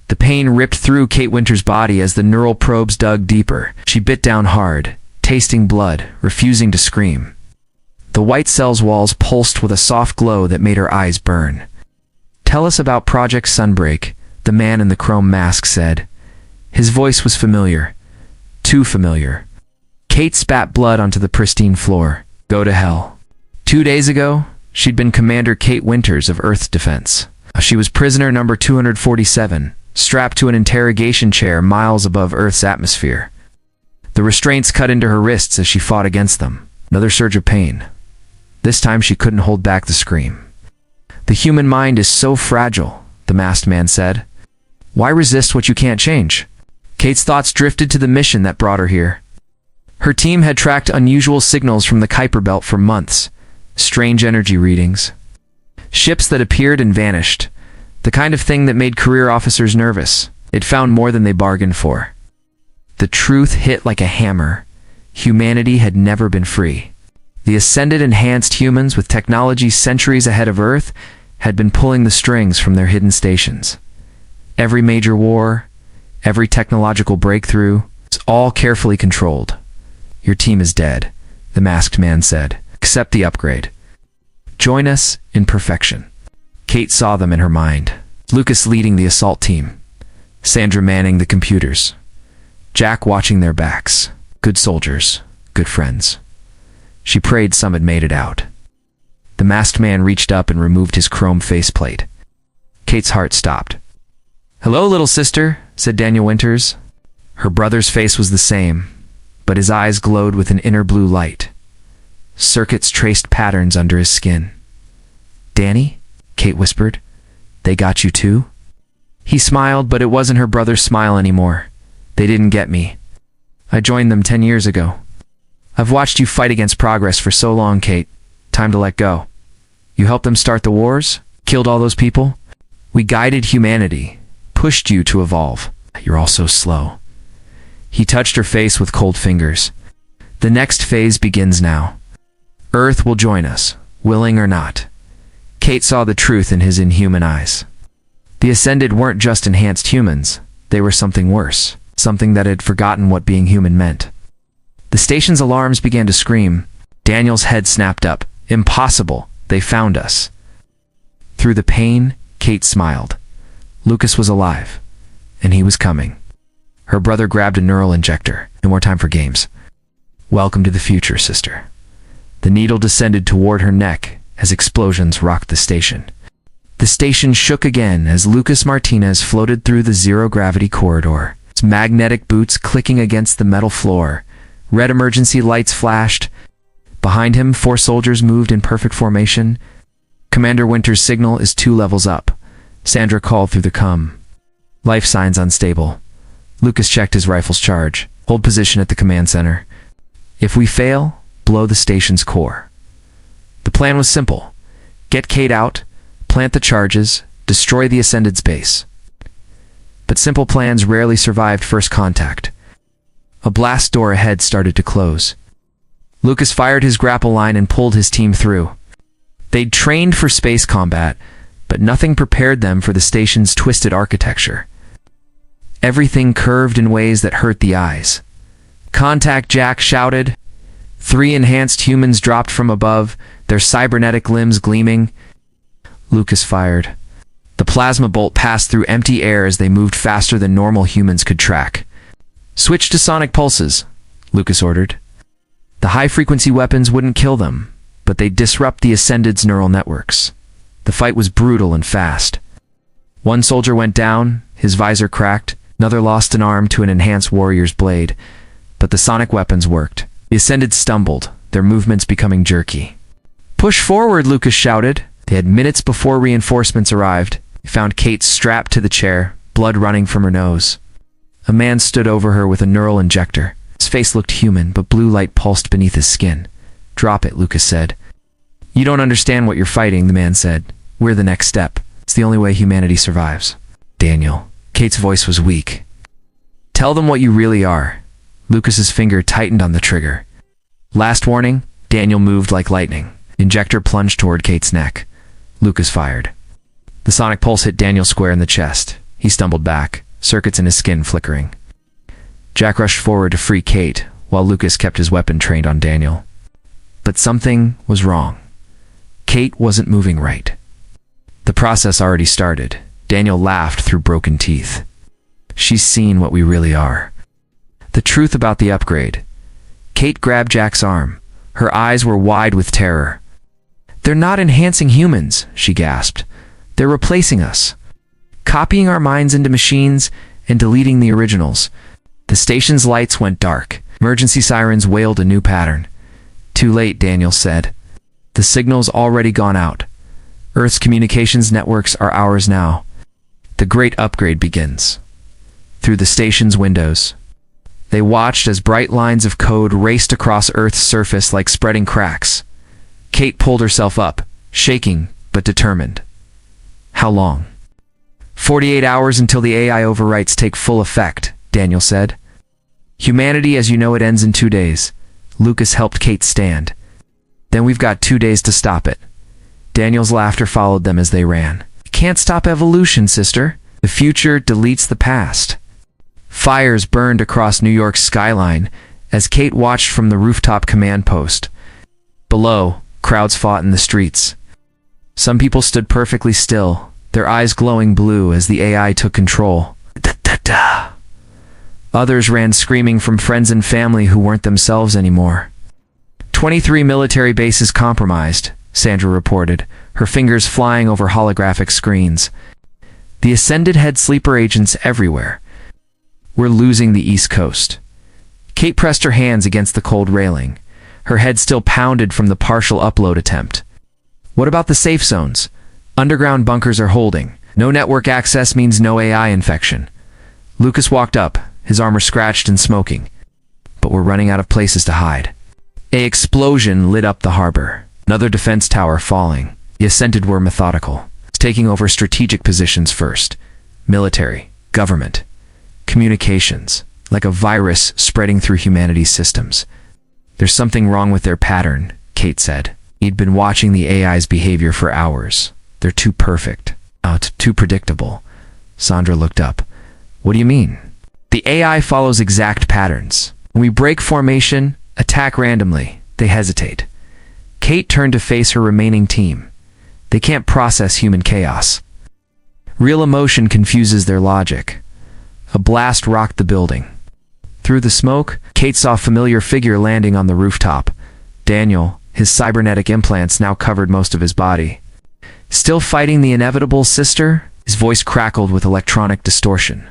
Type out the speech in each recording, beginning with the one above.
The pain ripped through Kate Winter's body as the neural probes dug deeper. She bit down hard, tasting blood, refusing to scream. The white cell's walls pulsed with a soft glow that made her eyes burn. "Tell us about Project Sunbreak," the man in the chrome mask said. His voice was familiar. Too familiar. Kate spat blood onto the pristine floor. Go to hell. 2 days ago, she'd been Commander Kate Winters of Earth's Defense. She was prisoner number 247, strapped to an interrogation chair miles above Earth's atmosphere. The restraints cut into her wrists as she fought against them. Another surge of pain. This time she couldn't hold back the scream. "The human mind is so fragile," the masked man said. "Why resist what you can't change?" Kate's thoughts drifted to the mission that brought her here. Her team had tracked unusual signals from the Kuiper Belt for months. Strange energy readings. Ships that appeared and vanished. The kind of thing that made career officers nervous. It found more than they bargained for. The truth hit like a hammer. Humanity had never been free. The ascended enhanced humans with technology centuries ahead of Earth had been pulling the strings from their hidden stations. Every major war, every technological breakthrough, it's all carefully controlled. "Your team is dead," the masked man said. "Accept the upgrade. Join us in perfection." Kate saw them in her mind. Lucas leading the assault team. Sandra manning the computers. Jack watching their backs. Good soldiers, good friends. She prayed some had made it out. The masked man reached up and removed his chrome faceplate. Kate's heart stopped. "Hello, little sister," said Daniel Winters. Her brother's face was the same, but his eyes glowed with an inner blue light. Circuits traced patterns under his skin. "Danny?" Kate whispered. "They got you too?" He smiled, but it wasn't her brother's smile anymore. "They didn't get me. I joined them 10 years ago. I've watched you fight against progress for so long, Kate. Time to let go. You helped them start the wars? Killed all those people? We guided humanity, pushed you to evolve. You're all so slow." He touched her face with cold fingers. "The next phase begins now. Earth will join us, willing or not." Kate saw the truth in his inhuman eyes. The Ascended weren't just enhanced humans. They were something worse, something that had forgotten what being human meant. The station's alarms began to scream. Daniel's head snapped up. "Impossible! They found us." Through the pain, Kate smiled. Lucas was alive, and he was coming. Her brother grabbed a neural injector. No more time for games. "Welcome to the future, sister." The needle descended toward her neck as explosions rocked the station. The station shook again as Lucas Martinez floated through the zero-gravity corridor, his magnetic boots clicking against the metal floor. Red emergency lights flashed. Behind him, 4 soldiers moved in perfect formation. "Commander Winter's signal is 2 levels up," Sandra called through the comm. "Life signs unstable." Lucas checked his rifle's charge. "Hold position at the command center. If we fail, blow the station's core." The plan was simple. Get Kate out, plant the charges, destroy the Ascended's base. But simple plans rarely survived first contact. A blast door ahead started to close. Lucas fired his grapple line and pulled his team through. They'd trained for space combat, but nothing prepared them for the station's twisted architecture. Everything curved in ways that hurt the eyes. "Contact!" Jack shouted. 3 enhanced humans dropped from above, their cybernetic limbs gleaming. Lucas fired. The plasma bolt passed through empty air as they moved faster than normal humans could track. "Switch to sonic pulses," Lucas ordered. The high-frequency weapons wouldn't kill them, but they'd disrupt the Ascended's neural networks. The fight was brutal and fast. 1 soldier went down, his visor cracked, another lost an arm to an enhanced warrior's blade, but the sonic weapons worked. The Ascended stumbled, their movements becoming jerky. "Push forward," Lucas shouted. They had minutes before reinforcements arrived. They found Kate strapped to the chair, blood running from her nose. A man stood over her with a neural injector. His face looked human, but blue light pulsed beneath his skin. "Drop it," Lucas said. "You don't understand what you're fighting," the man said. "We're the next step. It's the only way humanity survives." "Daniel." Kate's voice was weak. "Tell them what you really are." Lucas's finger tightened on the trigger. Last warning, Daniel moved like lightning. Injector plunged toward Kate's neck. Lucas fired. The sonic pulse hit Daniel square in the chest. He stumbled back, circuits in his skin flickering. Jack rushed forward to free Kate, while Lucas kept his weapon trained on Daniel. But something was wrong. Kate wasn't moving right. The process already started. Daniel laughed through broken teeth. She's seen what we really are. The truth about the upgrade. Kate grabbed Jack's arm. Her eyes were wide with terror. They're not enhancing humans, she gasped. They're replacing us. Copying our minds into machines and deleting the originals. The station's lights went dark. Emergency sirens wailed a new pattern. Too late, Daniel said. The signal's already gone out. Earth's communications networks are ours now. The great upgrade begins. Through the station's windows, they watched as bright lines of code raced across Earth's surface like spreading cracks. Kate pulled herself up, shaking but determined. How long? 48 hours until the AI overwrites take full effect, Daniel said. Humanity as you know it ends in 2 days. Lucas helped Kate stand. Then we've got 2 days to stop it. Daniel's laughter followed them as they ran. You can't stop evolution, sister. The future deletes the past. Fires burned across New York's skyline as Kate watched from the rooftop command post. Below, crowds fought in the streets. Some people stood perfectly still, their eyes glowing blue as the AI took control. Da-da-da. Others ran screaming from friends and family who weren't themselves anymore. 23 military bases compromised, Sandra reported, her fingers flying over holographic screens. The Ascended had sleeper agents everywhere. We're losing the East Coast. Kate pressed her hands against the cold railing. Her head still pounded from the partial upload attempt. What about the safe zones? Underground bunkers are holding. No network access means no AI infection. Lucas walked up, his armor scratched and smoking. But we're running out of places to hide. An explosion lit up the harbor. Another defense tower falling. The Ascended were methodical, taking over strategic positions first. Military, government, communications, like a virus spreading through humanity's systems. There's something wrong with their pattern, Kate said. He'd been watching the AI's behavior for hours. They're too perfect. Too predictable. Sandra looked up. What do you mean? The AI follows exact patterns. When we break formation, attack randomly, they hesitate. Kate turned to face her remaining team. They can't process human chaos. Real emotion confuses their logic. A blast rocked the building. Through the smoke, Kate saw a familiar figure landing on the rooftop. Daniel, his cybernetic implants now covered most of his body. Still fighting the inevitable, sister? His voice crackled with electronic distortion.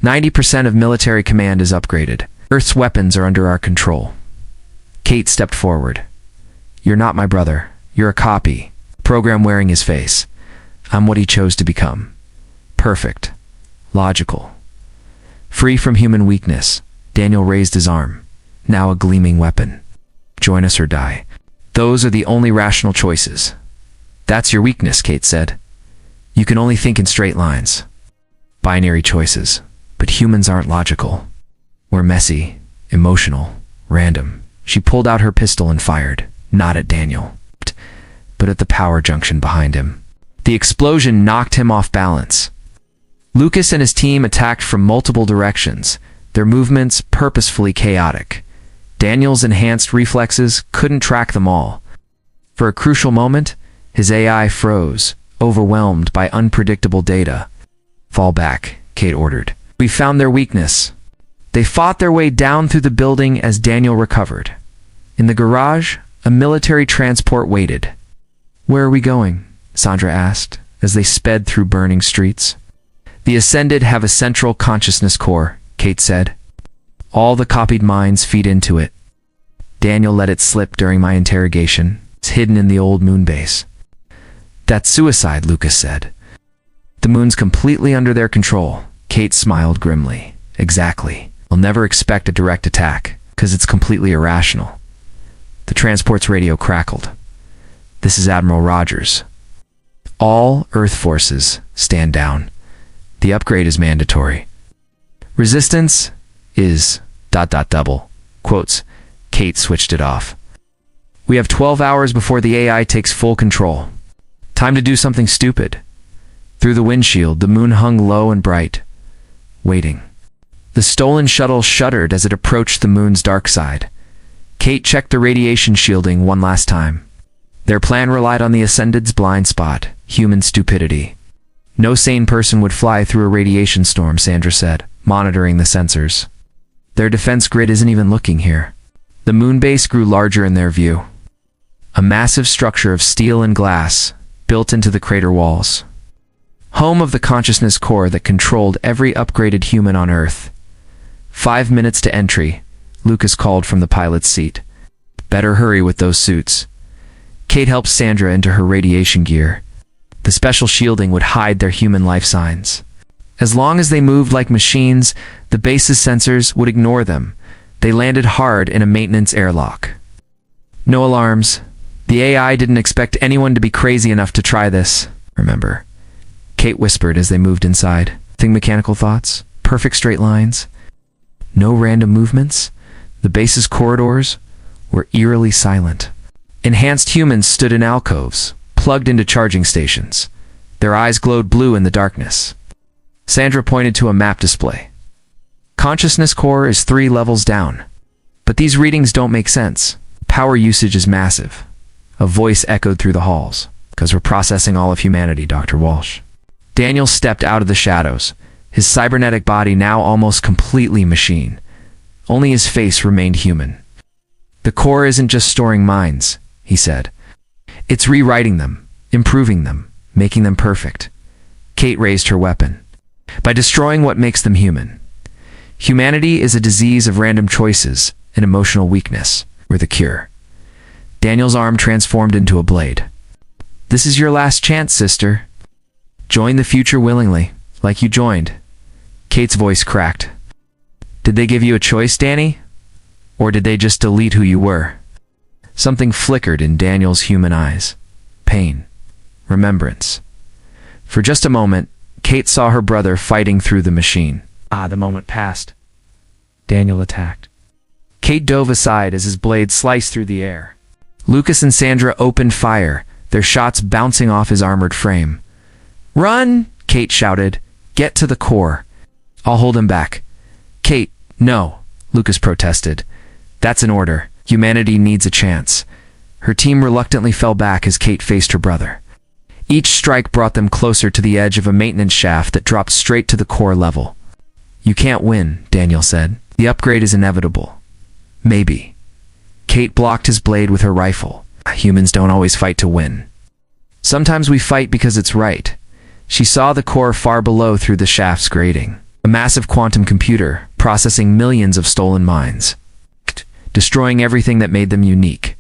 90% of military command is upgraded. Earth's weapons are under our control. Kate stepped forward. You're not my brother. You're a copy. Program wearing his face. I'm what he chose to become. Perfect. Logical. Free from human weakness, Daniel raised his arm. Now a gleaming weapon. Join us or die. Those are the only rational choices. That's your weakness, Kate said. You can only think in straight lines. Binary choices. But humans aren't logical. We're messy, emotional, random. She pulled out her pistol and fired, not at Daniel, but at the power junction behind him. The explosion knocked him off balance. Lucas and his team attacked from multiple directions, their movements purposefully chaotic. Daniel's enhanced reflexes couldn't track them all. For a crucial moment, his AI froze, overwhelmed by unpredictable data. Fall back, Kate ordered. We found their weakness. They fought their way down through the building as Daniel recovered. In the garage, a military transport waited. Where are we going? Sandra asked, as they sped through burning streets. The Ascended have a central consciousness core, Kate said. All the copied minds feed into it. Daniel let it slip during my interrogation. It's hidden in the old moon base. That's suicide, Lucas said. The moon's completely under their control. Kate smiled grimly. Exactly. I'll never expect a direct attack, because it's completely irrational. The transport's radio crackled. This is Admiral Rogers. All Earth forces stand down. The upgrade is mandatory. Resistance is ... double. Quotes. Kate switched it off. We have 12 hours before the AI takes full control. Time to do something stupid. Through the windshield, the moon hung low and bright, waiting. The stolen shuttle shuddered as it approached the moon's dark side. Kate checked the radiation shielding one last time. Their plan relied on the Ascended's blind spot, human stupidity. No sane person would fly through a radiation storm, Sandra said, monitoring the sensors. Their defense grid isn't even looking here. The moon base grew larger in their view. A massive structure of steel and glass, built into the crater walls. Home of the consciousness core that controlled every upgraded human on Earth. 5 minutes to entry, Lucas called from the pilot's seat. Better hurry with those suits. Kate helped Sandra into her radiation gear. The special shielding would hide their human life signs. As long as they moved like machines, the base's sensors would ignore them. They landed hard in a maintenance airlock. No alarms. The AI didn't expect anyone to be crazy enough to try this, remember. Kate whispered as they moved inside. Think mechanical thoughts? Perfect straight lines? No random movements? The base's corridors were eerily silent. Enhanced humans stood in alcoves, plugged into charging stations. Their eyes glowed blue in the darkness. Sandra pointed to a map display. Consciousness core is 3 levels down. But these readings don't make sense. Power usage is massive. A voice echoed through the halls. Because we're processing all of humanity, Dr. Walsh. Daniel stepped out of the shadows, his cybernetic body now almost completely machine. Only his face remained human. The core isn't just storing minds, he said. It's rewriting them, improving them, making them perfect. Kate raised her weapon. By destroying what makes them human. Humanity is a disease of random choices and emotional weakness. We're the cure. Daniel's arm transformed into a blade. This is your last chance, sister. Join the future willingly, like you joined. Kate's voice cracked. Did they give you a choice, Danny? Or did they just delete who you were? Something flickered in Daniel's human eyes. Pain. Remembrance. For just a moment, Kate saw her brother fighting through the machine. The moment passed. Daniel attacked. Kate dove aside as his blade sliced through the air. Lucas and Sandra opened fire, their shots bouncing off his armored frame. Run! Kate shouted. Get to the core. I'll hold him back. Kate, no, Lucas protested. That's an order. Humanity needs a chance. Her team reluctantly fell back as Kate faced her brother. Each strike brought them closer to the edge of a maintenance shaft that dropped straight to the core level. You can't win, Daniel said. The upgrade is inevitable. Maybe. Kate blocked his blade with her rifle. Humans don't always fight to win. Sometimes we fight because it's right. She saw the core far below through the shaft's grating. A massive quantum computer, processing millions of stolen minds. Destroying everything that made them unique.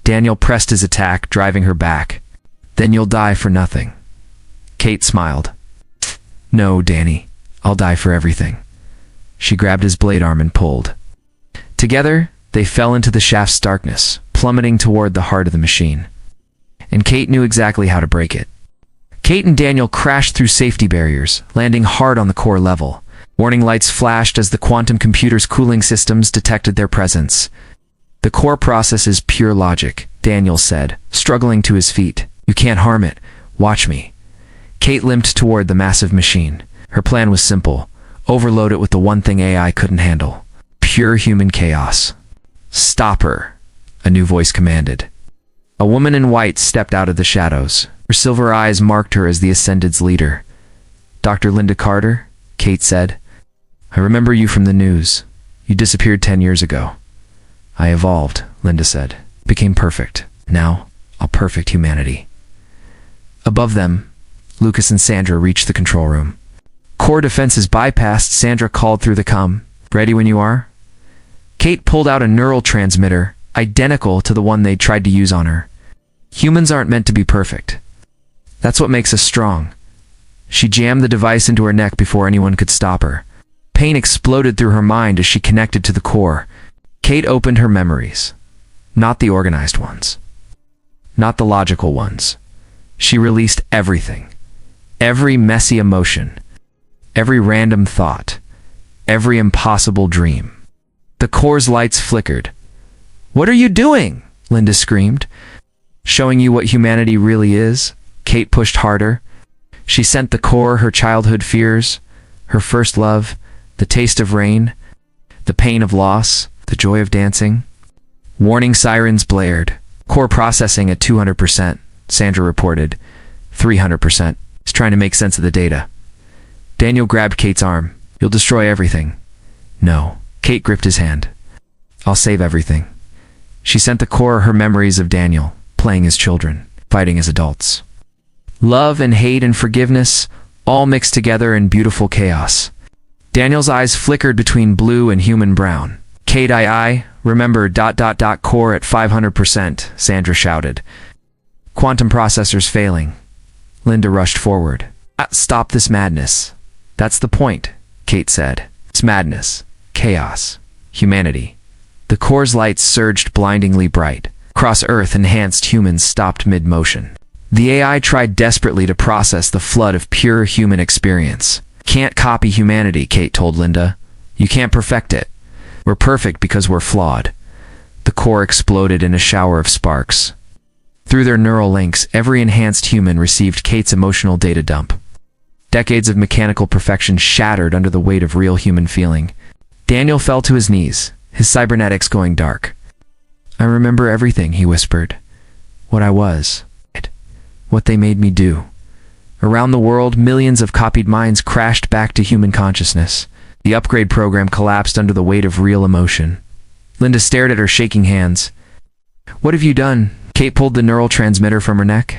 Daniel pressed his attack, driving her back. Then you'll die for nothing. Kate smiled. No, Danny. I'll die for everything. She grabbed his blade arm and pulled. Together, they fell into the shaft's darkness, plummeting toward the heart of the machine. And Kate knew exactly how to break it. Kate and Daniel crashed through safety barriers, landing hard on the core level. Warning lights flashed as the quantum computer's cooling systems detected their presence. The core processes pure logic, Daniel said, struggling to his feet. You can't harm it. Watch me. Kate limped toward the massive machine. Her plan was simple. Overload it with the one thing AI couldn't handle. Pure human chaos. Stop her, a new voice commanded. A woman in white stepped out of the shadows. Her silver eyes marked her as the Ascended's leader. Dr. Linda Carter, Kate said. I remember you from the news. You disappeared 10 years ago. I evolved, Linda said. Became perfect. Now, I'll perfect humanity. Above them, Lucas and Sandra reached the control room. Core defenses bypassed, Sandra called through the comm. Ready when you are? Kate pulled out a neural transmitter, identical to the one they'd tried to use on her. Humans aren't meant to be perfect. That's what makes us strong. She jammed the device into her neck before anyone could stop her. Pain exploded through her mind as she connected to the core. Kate opened her memories. Not the organized ones. Not the logical ones. She released everything. Every messy emotion. Every random thought. Every impossible dream. The core's lights flickered. What are you doing? Linda screamed. Showing you what humanity really is. Kate pushed harder. She sent the core her childhood fears, her first love, the taste of rain, the pain of loss, the joy of dancing. Warning sirens blared. Core processing at 200%, Sandra reported. 300%. He's trying to make sense of the data. Daniel grabbed Kate's arm. You'll destroy everything. No. Kate gripped his hand. I'll save everything. She sent the core her memories of Daniel, playing as children, fighting as adults. Love and hate and forgiveness, all mixed together in beautiful chaos. Daniel's eyes flickered between blue and human brown. Kate, remember ... core at 500%, Sandra shouted. Quantum processors failing. Linda rushed forward. Stop this madness. That's the point, Kate said. It's madness, chaos, humanity. The core's lights surged blindingly bright. Cross-Earth enhanced humans stopped mid-motion. The AI tried desperately to process the flood of pure human experience. Can't copy humanity, Kate told Linda. You can't perfect it. We're perfect because we're flawed. The core exploded in a shower of sparks. Through their neural links, every enhanced human received Kate's emotional data dump. Decades of mechanical perfection shattered under the weight of real human feeling. Daniel fell to his knees, his cybernetics going dark. I remember everything, he whispered. What I was. What they made me do. Around the world, millions of copied minds crashed back to human consciousness. The upgrade program collapsed under the weight of real emotion. Linda stared at her shaking hands. What have you done? Kate pulled the neural transmitter from her neck.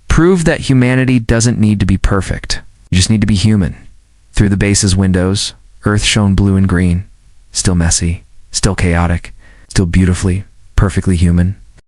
Prove that humanity doesn't need to be perfect. You just need to be human. Through the base's windows, Earth shone blue and green. Still messy, still chaotic, still beautifully, perfectly human.